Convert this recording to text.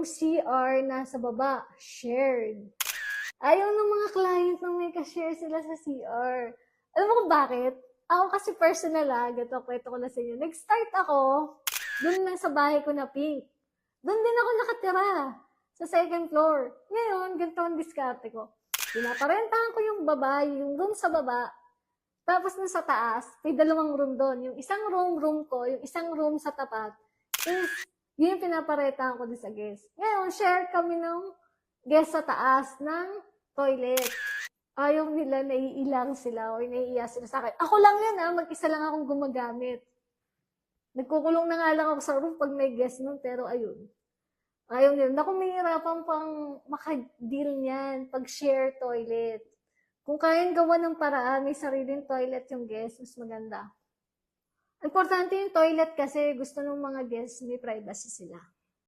yung CR nasa baba, shared. Ayaw ng mga client na may ka-share sila sa CR. Alam mo kung bakit? Ako kasi personal ganito, kwento ko na sa inyo. Nag-start ako, dun lang sa bahay ko na pink. Doon din ako nakatira, sa second floor. Ngayon, ganito ang diskarte ko. Pinaparentahan ko yung baba, yung room sa baba, tapos nung sa taas, may 2 room doon. Yung isang room ko, yung isang room sa tapat, is yun yung pinaparentahan ko din sa guest. Ngayon, share kami ng guest sa taas ng toilet. Ayaw nila, naiilang sila o naiiya sila sa akin. Ako lang yan mag-isa lang akong gumagamit. Nagkukulong na nga lang ako sa room pag may guest nun, pero ayun. Ayaw nila. Naku, mahirapan pang makadeal niyan pag share toilet. Kung kayang gawa ng paraan, may sariling toilet yung guest, mas maganda. Importante yung toilet kasi gusto ng mga guests may privacy sila.